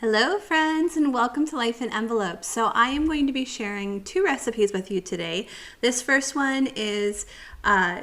Hello friends, and welcome to Life in Envelopes. So I am going to be sharing two recipes with you today. This first one is, I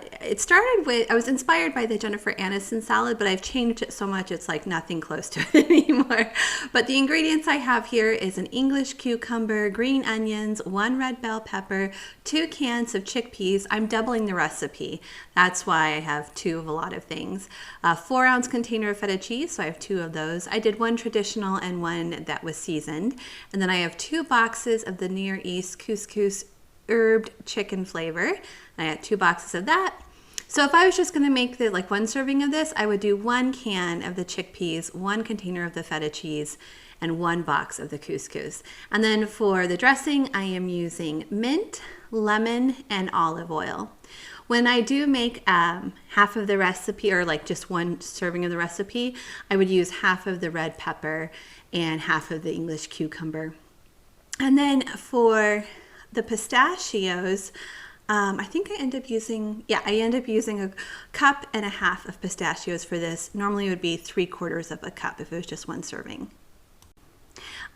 was inspired by the Jennifer Aniston salad, but I've changed it so much it's like nothing close to it anymore. But the ingredients I have here is an English cucumber, green onions, 1 red bell pepper, 2 cans of chickpeas. I'm doubling the recipe. That's why I have 2 of a lot of things. A 4-ounce container of feta cheese, so I have 2 of those. I did 1 traditional and 1 that was seasoned. And then I have 2 boxes of the Near East couscous herbed chicken flavor. I had 2 boxes of that. So if I was just going to make like 1 serving of this, I would do 1 can of the chickpeas, 1 container of the feta cheese, and 1 box of the couscous. And then for the dressing, I am using mint, lemon, and olive oil. When I do make half of the recipe, or like just 1 serving of the recipe, I would use half of the red pepper and half of the English cucumber. And then for the pistachios, I think I end up using a cup and a half of pistachios for this. Normally it would be 3/4 of a cup if it was just 1 serving.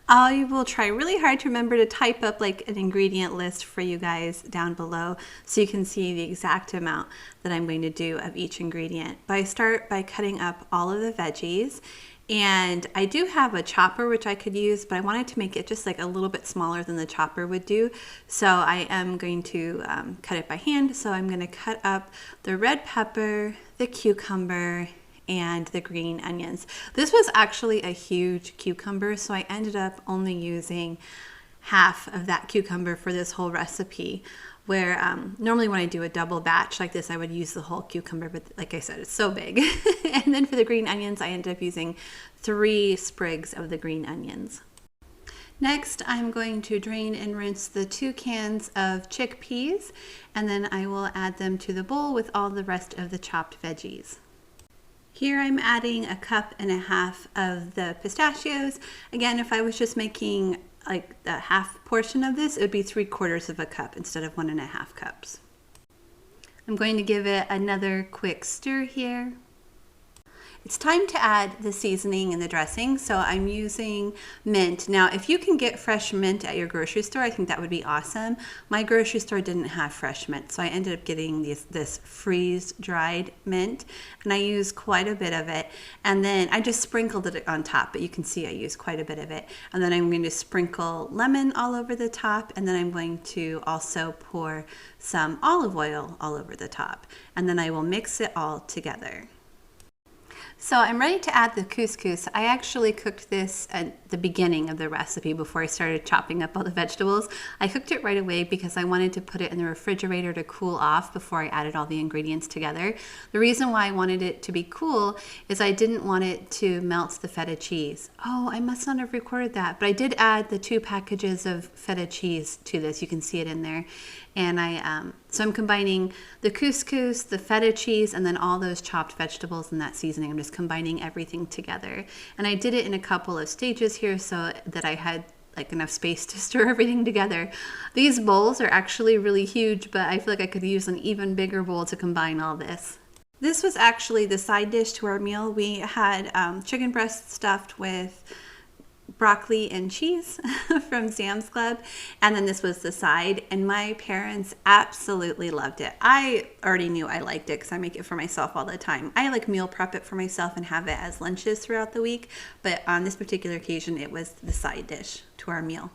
I will try really hard to remember to type up like an ingredient list for you guys down below so you can see the exact amount that I'm going to do of each ingredient. But I start by cutting up all of the veggies. And I do have a chopper which I could use, but I wanted to make it just like a little bit smaller than the chopper would do. So I am going to cut it by hand. So I'm going to cut up the red pepper, the cucumber, and the green onions. This was actually a huge cucumber, so I ended up only using half of that cucumber for this whole recipe, where normally when I do a double batch like this, I would use the whole cucumber, but like I said, it's so big. And then for the green onions, I ended up using 3 sprigs of the green onions. Next, I'm going to drain and rinse the 2 cans of chickpeas, and then I will add them to the bowl with all the rest of the chopped veggies. Here I'm adding a cup and a half of the pistachios. Again, if I was just making like the half portion of this, it would be 3/4 of a cup instead of 1.5 cups. I'm going to give it another quick stir here. It's time to add the seasoning and the dressing, so I'm using mint. Now, if you can get fresh mint at your grocery store, I think that would be awesome. My grocery store didn't have fresh mint, so I ended up getting this freeze-dried mint, and I used quite a bit of it. And then I just sprinkled it on top, but you can see I used quite a bit of it. And then I'm going to sprinkle lemon all over the top, and then I'm going to also pour some olive oil all over the top. And then I will mix it all together. So I'm ready to add the couscous. I actually cooked this at the beginning of the recipe before I started chopping up all the vegetables. I cooked it right away because I wanted to put it in the refrigerator to cool off before I added all the ingredients together. The reason why I wanted it to be cool is I didn't want it to melt the feta cheese. Oh, I must not have recorded that, but I did add the 2 packages of feta cheese to this. You can see it in there. And so I'm combining the couscous, the feta cheese, and then all those chopped vegetables and that seasoning. I'm just combining everything together. And I did it in a couple of stages here so that I had like enough space to stir everything together. These bowls are actually really huge, but I feel like I could use an even bigger bowl to combine all this. This was actually the side dish to our meal. We had chicken breast stuffed with broccoli and cheese from Sam's Club, and then this was the side, and my parents absolutely loved it. I already knew I liked it because I make it for myself all the time. I like meal prep it for myself and have it as lunches throughout the week, but on this particular occasion it was the side dish to our meal.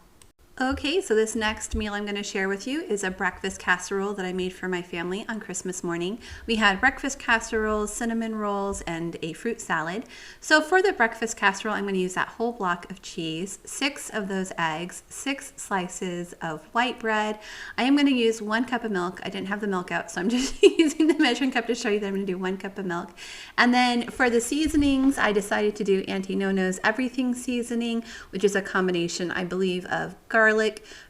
Okay, so this next meal I'm going to share with you is a breakfast casserole that I made for my family on Christmas morning. We had breakfast casseroles, cinnamon rolls, and a fruit salad. So for the breakfast casserole, I'm going to use that whole block of cheese, 6 of those eggs, 6 slices of white bread. I am going to use 1 cup of milk. I didn't have the milk out, so I'm just using the measuring cup to show you that I'm going to do 1 cup of milk. And then for the seasonings, I decided to do Auntie Nono's everything seasoning, which is a combination, I believe, of garlic,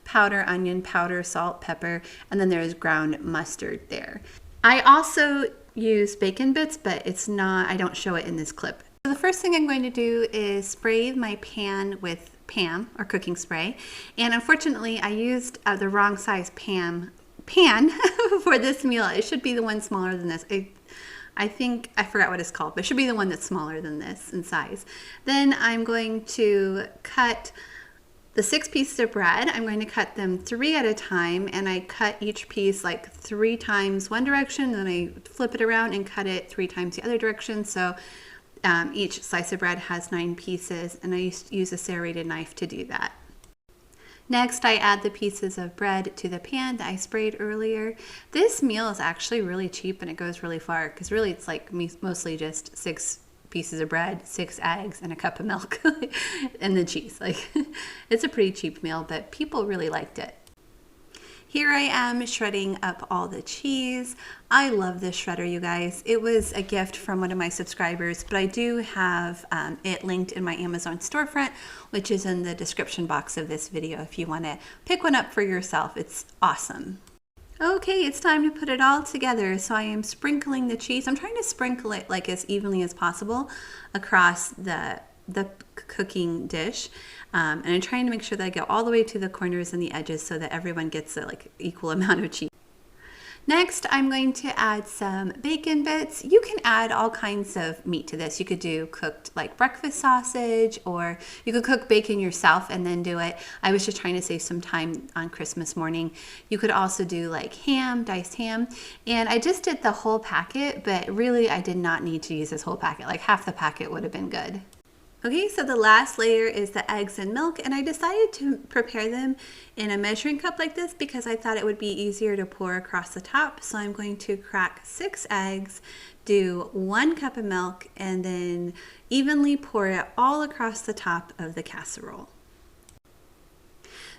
powder onion, powder salt, pepper, and then there's ground mustard there. I also use bacon bits, but I don't show it in this clip. So the first thing I'm going to do is spray my pan with PAM, or cooking spray, and unfortunately I used the wrong size pan for this meal. It should be the one smaller than this. I think, I forgot what it's called, but it should be the one that's smaller than this in size. Then I'm going to cut the 6 pieces of bread. I'm going to cut them 3 at a time, and I cut each piece like 3 times one direction, then I flip it around and cut it 3 times the other direction. So each slice of bread has 9 pieces, and I use a serrated knife to do that. Next, I add the pieces of bread to the pan that I sprayed earlier. This meal is actually really cheap and it goes really far because really it's like mostly just 6 pieces of bread, 6 eggs, and a cup of milk and the cheese. Like, it's a pretty cheap meal, but people really liked it. Here I am shredding up all the cheese. I love this shredder, you guys. It was a gift from one of my subscribers, but I do have it linked in my Amazon storefront, which is in the description box of this video if you want to pick one up for yourself. It's awesome. Okay, it's time to put it all together. So I am sprinkling the cheese. I'm trying to sprinkle it like as evenly as possible across the cooking dish. And I'm trying to make sure that I get all the way to the corners and the edges so that everyone gets a like equal amount of cheese. Next, I'm going to add some bacon bits. You can add all kinds of meat to this. You could do cooked like breakfast sausage, or you could cook bacon yourself and then do it. I was just trying to save some time on Christmas morning. You could also do like ham, diced ham. And I just did the whole packet, but really I did not need to use this whole packet. Like half the packet would have been good. Okay, so the last layer is the eggs and milk, and I decided to prepare them in a measuring cup like this because I thought it would be easier to pour across the top. So I'm going to crack 6 eggs, do 1 cup of milk, and then evenly pour it all across the top of the casserole.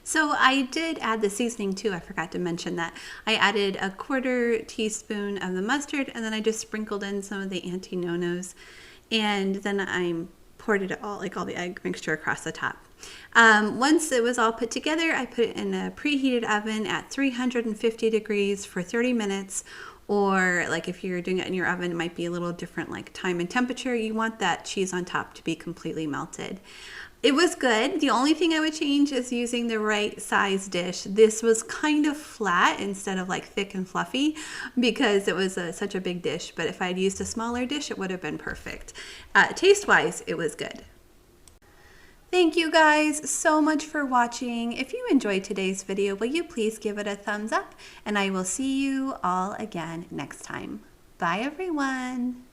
So I did add the seasoning too, I forgot to mention that. I added a 1/4 teaspoon of the mustard, and then I just sprinkled in some of the anti-no-nos, and then I'm poured it all, like all the egg mixture across the top. Once it was all put together, I put it in a preheated oven at 350 degrees for 30 minutes, or like if you're doing it in your oven, it might be a little different like time and temperature. You want that cheese on top to be completely melted. It was good. The only thing I would change is using the right size dish. This was kind of flat instead of like thick and fluffy because it was such a big dish. But if I'd used a smaller dish, it would have been perfect. Taste-wise, it was good. Thank you guys so much for watching. If you enjoyed today's video, will you please give it a thumbs up? And I will see you all again next time. Bye, everyone.